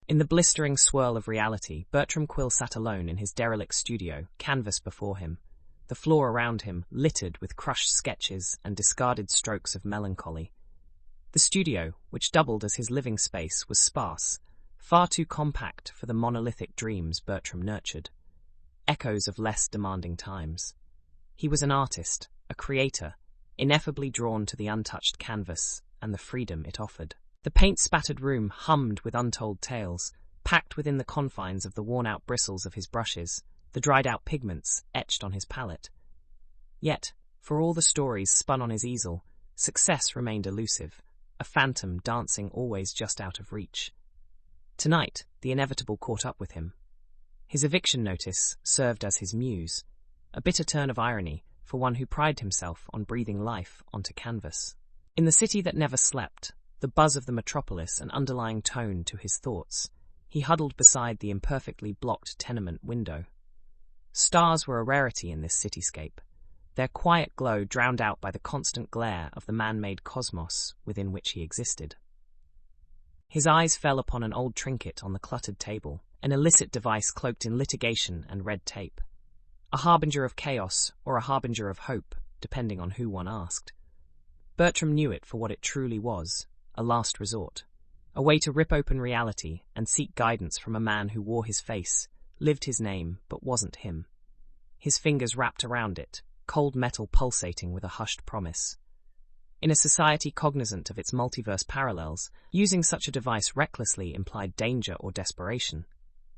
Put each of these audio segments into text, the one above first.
In the blistering swirl of reality, Bertram Quill sat alone in his derelict studio, canvas before him, the floor around him littered with crushed sketches and discarded strokes of melancholy. The studio, which doubled as his living space, was sparse, far too compact for the monolithic dreams Bertram nurtured, echoes of less demanding times. He was an artist, a creator, ineffably drawn to the untouched canvas and the freedom it offered. The paint-spattered room hummed with untold tales, packed within the confines of the worn-out bristles of his brushes, the dried-out pigments etched on his palette. Yet, for all the stories spun on his easel, success remained elusive, a phantom dancing always just out of reach. Tonight, the inevitable caught up with him. His eviction notice served as his muse, a bitter turn of irony for one who prided himself on breathing life onto canvas. In the city that never slept, the buzz of the metropolis an underlying tone to his thoughts, he huddled beside the imperfectly blocked tenement window. Stars were a rarity in this cityscape, their quiet glow drowned out by the constant glare of the man-made cosmos within which he existed. His eyes fell upon an old trinket on the cluttered table, an illicit device cloaked in litigation and red tape. A harbinger of chaos or a harbinger of hope, depending on who one asked. Bertram knew it for what it truly was, a last resort, a way to rip open reality and seek guidance from a man who wore his face, lived his name, but wasn't him. His fingers wrapped around it, cold metal pulsating with a hushed promise. In a society cognizant of its multiverse parallels, using such a device recklessly implied danger or desperation.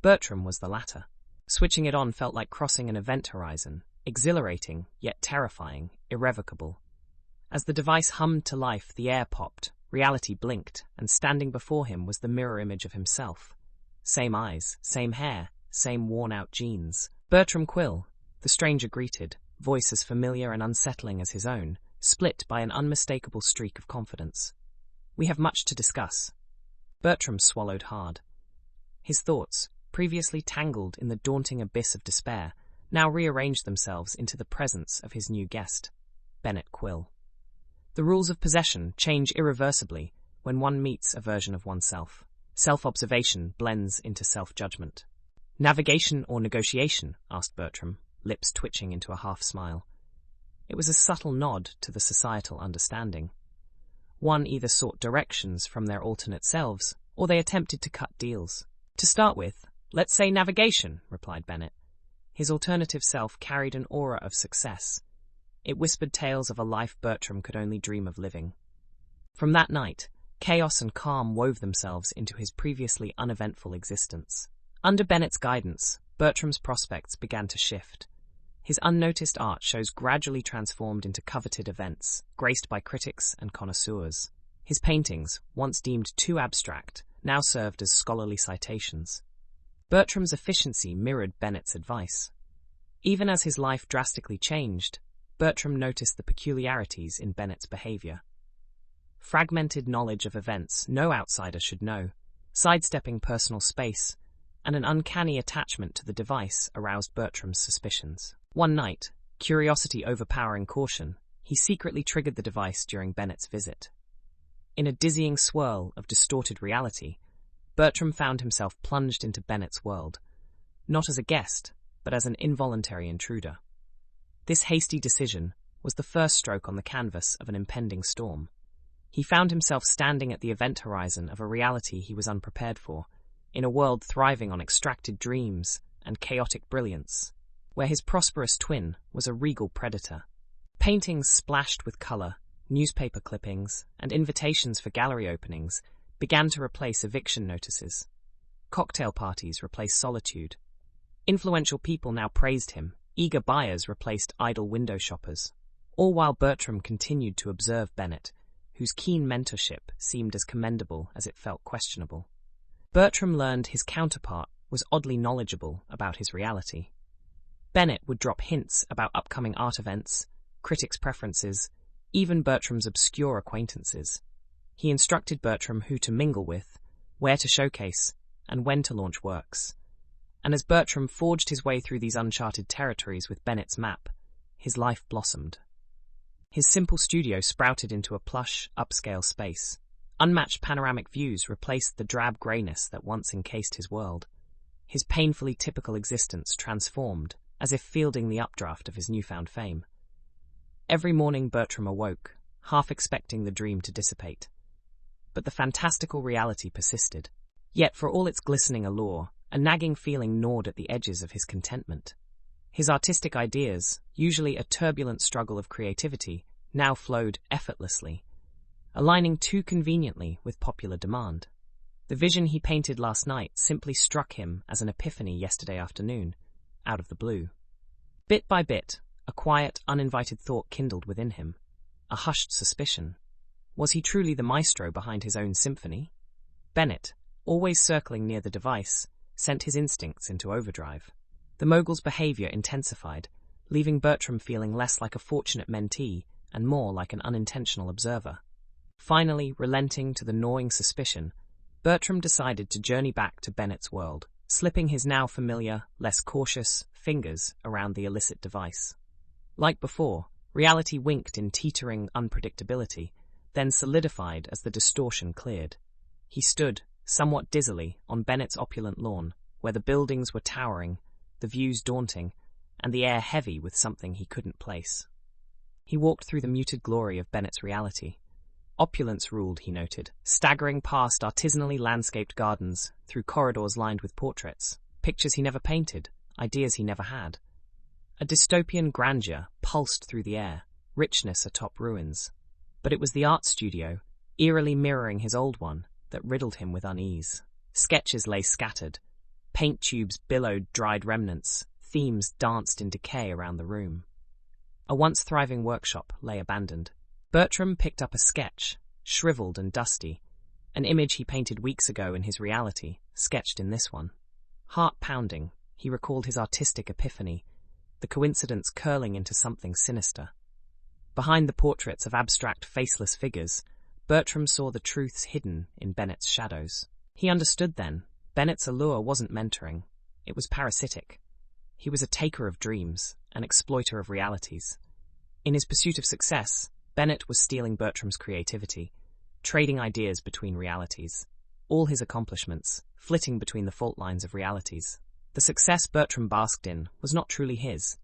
Bertram was the latter. Switching it on felt like crossing an event horizon, exhilarating, yet terrifying, irrevocable. As the device hummed to life, the air popped, reality blinked, and standing before him was the mirror image of himself. Same eyes, same hair, same worn-out jeans. Bertram Quill, the stranger greeted, voice as familiar and unsettling as his own, split by an unmistakable streak of confidence. "We have much to discuss." Bertram swallowed hard. His thoughts, previously tangled in the daunting abyss of despair, now rearranged themselves into the presence of his new guest, Bennett Quill. The rules of possession change irreversibly when one meets a version of oneself. Self-observation blends into self-judgment. "Navigation or negotiation?" asked Bertram, lips twitching into a half-smile. It was a subtle nod to the societal understanding. One either sought directions from their alternate selves, or they attempted to cut deals. "To start with, let's say navigation," replied Bennett. His alternative self carried an aura of success. It whispered tales of a life Bertram could only dream of living. From that night, chaos and calm wove themselves into his previously uneventful existence. Under Bennett's guidance, Bertram's prospects began to shift. His unnoticed art shows gradually transformed into coveted events, graced by critics and connoisseurs. His paintings, once deemed too abstract, now served as scholarly citations. Bertram's efficiency mirrored Bennett's advice. Even as his life drastically changed, Bertram noticed the peculiarities in Bennett's behavior. Fragmented knowledge of events no outsider should know, sidestepping personal space, and an uncanny attachment to the device aroused Bertram's suspicions. One night, curiosity overpowering caution, he secretly triggered the device during Bennett's visit. In a dizzying swirl of distorted reality, Bertram found himself plunged into Bennett's world, not as a guest, but as an involuntary intruder. This hasty decision was the first stroke on the canvas of an impending storm. He found himself standing at the event horizon of a reality he was unprepared for, in a world thriving on extracted dreams and chaotic brilliance, where his prosperous twin was a regal predator. Paintings splashed with color, newspaper clippings, and invitations for gallery openings began to replace eviction notices. Cocktail parties replaced solitude. Influential people now praised him. Eager buyers replaced idle window shoppers. All while Bertram continued to observe Bennett, whose keen mentorship seemed as commendable as it felt questionable. Bertram learned his counterpart was oddly knowledgeable about his reality. Bennett would drop hints about upcoming art events, critics' preferences, even Bertram's obscure acquaintances. He instructed Bertram who to mingle with, where to showcase, and when to launch works. And as Bertram forged his way through these uncharted territories with Bennett's map, his life blossomed. His simple studio sprouted into a plush, upscale space, Unmatched panoramic views replaced the drab greyness that once encased his world. His painfully typical existence transformed, as if fielding the updraft of his newfound fame. Every morning Bertram awoke, half expecting the dream to dissipate. But the fantastical reality persisted. Yet for all its glistening allure, a nagging feeling gnawed at the edges of his contentment. His artistic ideas, usually a turbulent struggle of creativity, now flowed effortlessly, aligning too conveniently with popular demand. The vision he painted last night simply struck him as an epiphany yesterday afternoon, out of the blue. Bit by bit, a quiet, uninvited thought kindled within him, a hushed suspicion. Was he truly the maestro behind his own symphony? Bennett, always circling near the device, sent his instincts into overdrive. The mogul's behavior intensified, leaving Bertram feeling less like a fortunate mentee and more like an unintentional observer. Finally, relenting to the gnawing suspicion, Bertram decided to journey back to Bennett's world, slipping his now familiar, less cautious, fingers around the illicit device. Like before, reality winked in teetering unpredictability, then solidified as the distortion cleared. He stood, somewhat dizzily, on Bennett's opulent lawn, where the buildings were towering, the views daunting, and the air heavy with something he couldn't place. He walked through the muted glory of Bennett's reality. Opulence ruled, he noted, staggering past artisanally landscaped gardens, through corridors lined with portraits, pictures he never painted, ideas he never had. A dystopian grandeur pulsed through the air, richness atop ruins. But it was the art studio, eerily mirroring his old one, that riddled him with unease. Sketches lay scattered. Paint tubes billowed dried remnants. Themes danced in decay around the room. A once thriving workshop lay abandoned. Bertram picked up a sketch, shriveled and dusty, an image he painted weeks ago in his reality, sketched in this one. Heart-pounding, he recalled his artistic epiphany, the coincidence curling into something sinister. Behind the portraits of abstract, faceless figures, Bertram saw the truths hidden in Bennett's shadows. He understood then, Bennett's allure wasn't mentoring, it was parasitic. He was a taker of dreams, an exploiter of realities. In his pursuit of success, Bennett was stealing Bertram's creativity, trading ideas between realities. All his accomplishments, flitting between the fault lines of realities. The success Bertram basked in was not truly his.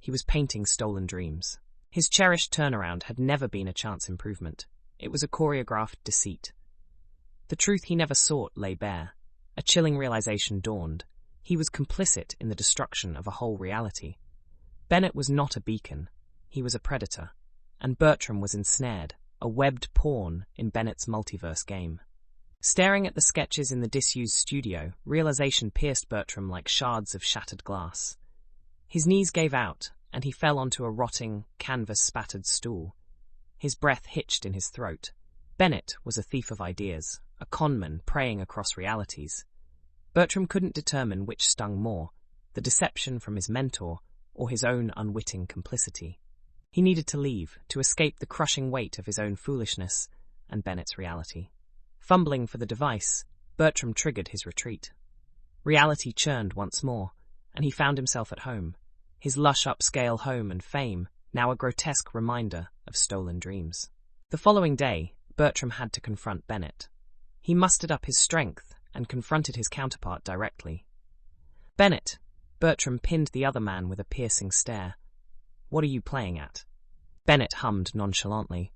He was painting stolen dreams. His cherished turnaround had never been a chance improvement. It was a choreographed deceit. The truth he never sought lay bare. A chilling realization dawned. He was complicit in the destruction of a whole reality. Bennett was not a beacon. He was a predator. And Bertram was ensnared, a webbed pawn in Bennett's multiverse game. Staring at the sketches in the disused studio, realization pierced Bertram like shards of shattered glass. His knees gave out, and he fell onto a rotting, canvas-spattered stool. His breath hitched in his throat. Bennett was a thief of ideas, a conman preying across realities. Bertram couldn't determine which stung more, the deception from his mentor or his own unwitting complicity. He needed to leave, to escape the crushing weight of his own foolishness and Bennett's reality. Fumbling for the device, Bertram triggered his retreat. Reality churned once more, and he found himself at home, his lush upscale home and fame now a grotesque reminder of stolen dreams. The following day, Bertram had to confront Bennett. He mustered up his strength and confronted his counterpart directly. "Bennett," Bertram pinned the other man with a piercing stare. "What are you playing at?" Bennett hummed nonchalantly.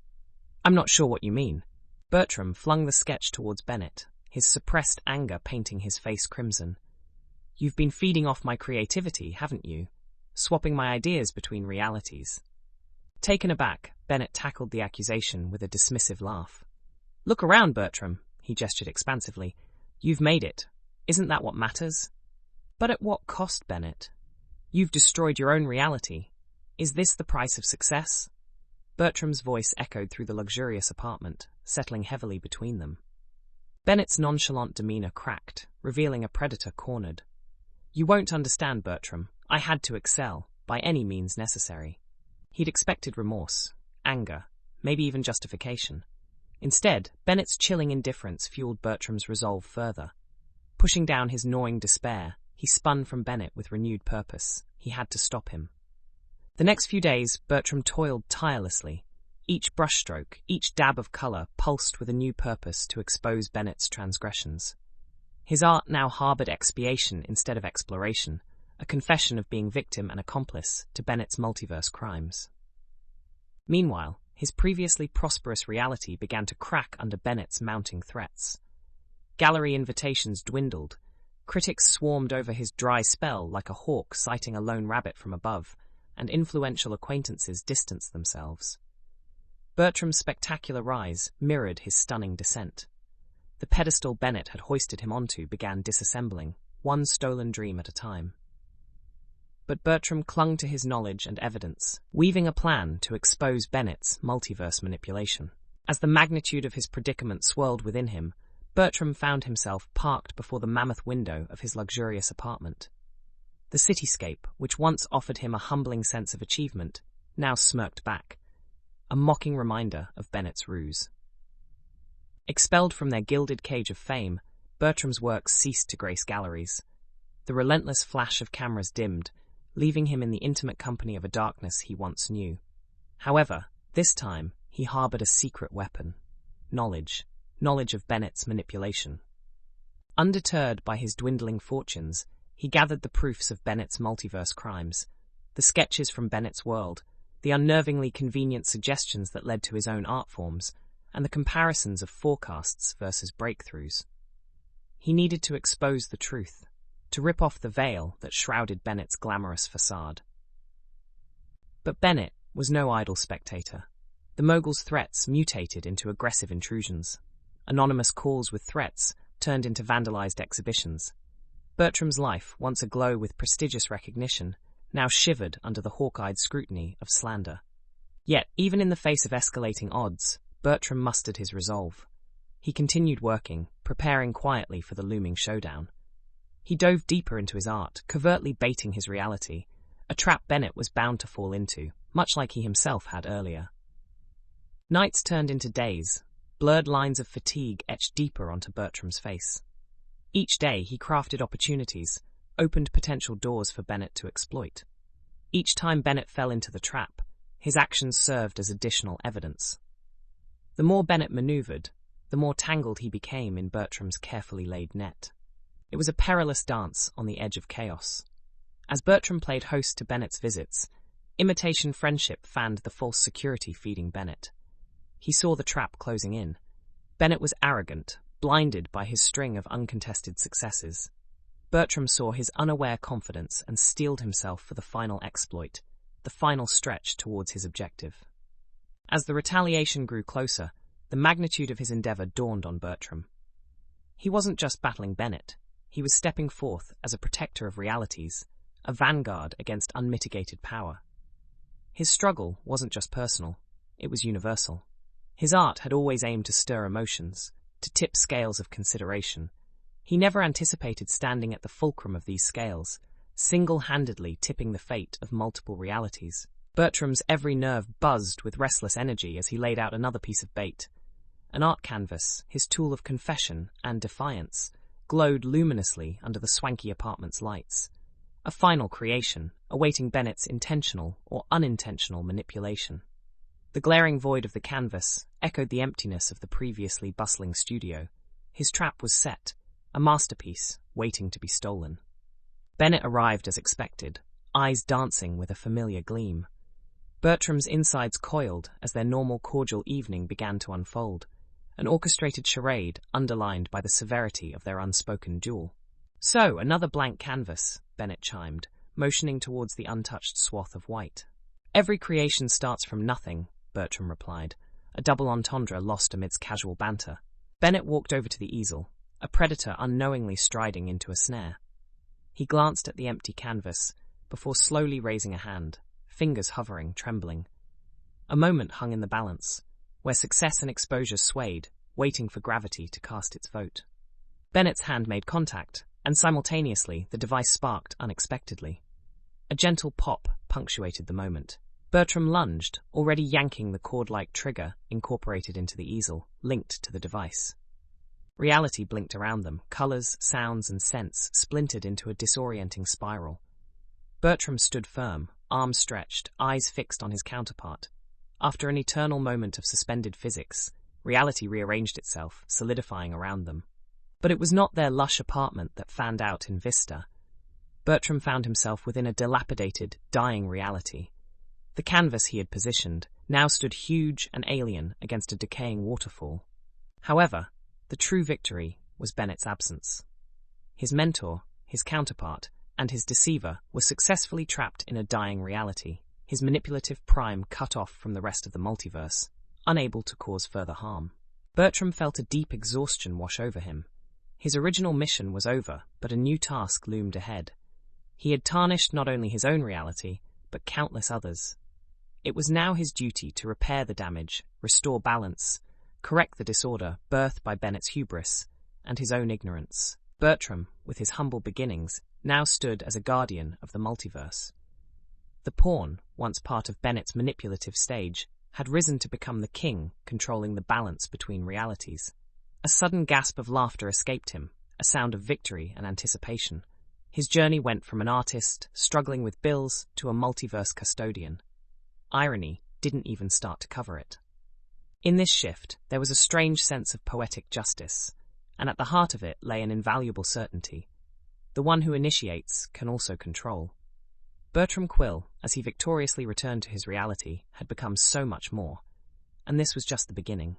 "I'm not sure what you mean." Bertram flung the sketch towards Bennett, his suppressed anger painting his face crimson. "You've been feeding off my creativity, haven't you? Swapping my ideas between realities." Taken aback, Bennett tackled the accusation with a dismissive laugh. "Look around, Bertram," he gestured expansively. "You've made it. Isn't that what matters?" "But at what cost, Bennett? You've destroyed your own reality. Is this the price of success?" Bertram's voice echoed through the luxurious apartment, settling heavily between them. Bennett's nonchalant demeanor cracked, revealing a predator cornered. "You won't understand, Bertram. I had to excel, by any means necessary." He'd expected remorse, anger, maybe even justification. Instead, Bennett's chilling indifference fueled Bertram's resolve further. Pushing down his gnawing despair, he spun from Bennett with renewed purpose. He had to stop him. The next few days, Bertram toiled tirelessly, Each brushstroke, each dab of colour pulsed with a new purpose to expose Bennett's transgressions. His art now harboured expiation instead of exploration, a confession of being victim and accomplice to Bennett's multiverse crimes. Meanwhile, his previously prosperous reality began to crack under Bennett's mounting threats. Gallery invitations dwindled. Critics swarmed over his dry spell like a hawk sighting a lone rabbit from above, and influential acquaintances distanced themselves. Bertram's spectacular rise mirrored his stunning descent. The pedestal Bennett had hoisted him onto began disassembling, one stolen dream at a time. But Bertram clung to his knowledge and evidence, weaving a plan to expose Bennett's multiverse manipulation. As the magnitude of his predicament swirled within him, Bertram found himself parked before the mammoth window of his luxurious apartment. The cityscape, which once offered him a humbling sense of achievement, now smirked back, a mocking reminder of Bennett's ruse. Expelled from their gilded cage of fame, Bertram's works ceased to grace galleries. The relentless flash of cameras dimmed, leaving him in the intimate company of a darkness he once knew. However, this time, he harboured a secret weapon. Knowledge of Bennett's manipulation. Undeterred by his dwindling fortunes, he gathered the proofs of Bennett's multiverse crimes, the sketches from Bennett's world, the unnervingly convenient suggestions that led to his own art forms, and the comparisons of forecasts versus breakthroughs. He needed to expose the truth, to rip off the veil that shrouded Bennett's glamorous facade. But Bennett was no idle spectator. The mogul's threats mutated into aggressive intrusions. Anonymous calls with threats turned into vandalized exhibitions. Bertram's life, once aglow with prestigious recognition, now shivered under the hawk-eyed scrutiny of slander. Yet, even in the face of escalating odds, Bertram mustered his resolve. He continued working, preparing quietly for the looming showdown. He dove deeper into his art, covertly baiting his reality, a trap Bennett was bound to fall into, much like he himself had earlier. Nights turned into days. Blurred lines of fatigue etched deeper onto Bertram's face. Each day he crafted opportunities, opened potential doors for Bennett to exploit. Each time Bennett fell into the trap, his actions served as additional evidence. The more Bennett maneuvered, the more tangled he became in Bertram's carefully laid net. It was a perilous dance on the edge of chaos. As Bertram played host to Bennett's visits, imitation friendship fanned the false security feeding Bennett. He saw the trap closing in. Bennett was arrogant, blinded by his string of uncontested successes. Bertram saw his unaware confidence and steeled himself for the final exploit, the final stretch towards his objective. As the retaliation grew closer, the magnitude of his endeavour dawned on Bertram. He wasn't just battling Bennett. He was stepping forth as a protector of realities, a vanguard against unmitigated power. His struggle wasn't just personal, it was universal. His art had always aimed to stir emotions, to tip scales of consideration. He never anticipated standing at the fulcrum of these scales, single-handedly tipping the fate of multiple realities. Bertram's every nerve buzzed with restless energy as he laid out another piece of bait. An art canvas, his tool of confession and defiance, glowed luminously under the swanky apartment's lights. A final creation, awaiting Bennett's intentional or unintentional manipulation. The glaring void of the canvas echoed the emptiness of the previously bustling studio. His trap was set, a masterpiece waiting to be stolen. Bennett arrived as expected, eyes dancing with a familiar gleam. Bertram's insides coiled as their normal cordial evening began to unfold, an orchestrated charade underlined by the severity of their unspoken duel. "So, another blank canvas," Bennett chimed, motioning towards the untouched swath of white. "Every creation starts from nothing," Bertram replied, a double entendre lost amidst casual banter. Bennett walked over to the easel, a predator unknowingly striding into a snare. He glanced at the empty canvas, before slowly raising a hand, fingers hovering, trembling. A moment hung in the balance, where success and exposure swayed, waiting for gravity to cast its vote. Bennett's hand made contact, and simultaneously the device sparked unexpectedly. A gentle pop punctuated the moment. Bertram lunged, already yanking the cord-like trigger incorporated into the easel, linked to the device. Reality blinked around them, colours, sounds, and scents splintered into a disorienting spiral. Bertram stood firm, arms stretched, eyes fixed on his counterpart, After an eternal moment of suspended physics, reality rearranged itself, solidifying around them. But it was not their lush apartment that fanned out in vista. Bertram found himself within a dilapidated, dying reality. The canvas he had positioned now stood huge and alien against a decaying waterfall. However, the true victory was Bennett's absence. His mentor, his counterpart, and his deceiver were successfully trapped in a dying reality, his manipulative prime cut off from the rest of the multiverse, unable to cause further harm. Bertram felt a deep exhaustion wash over him. His original mission was over, but a new task loomed ahead. He had tarnished not only his own reality, but countless others. It was now his duty to repair the damage, restore balance, correct the disorder birthed by Bennett's hubris and his own ignorance. Bertram, with his humble beginnings, now stood as a guardian of the multiverse. The pawn, once part of Bennett's manipulative stage, had risen to become the king controlling the balance between realities. A sudden gasp of laughter escaped him, a sound of victory and anticipation. His journey went from an artist struggling with bills to a multiverse custodian. Irony didn't even start to cover it. In this shift, there was a strange sense of poetic justice, and at the heart of it lay an invaluable certainty. The one who initiates can also control. Bertram Quill, as he victoriously returned to his reality, had become so much more, and this was just the beginning.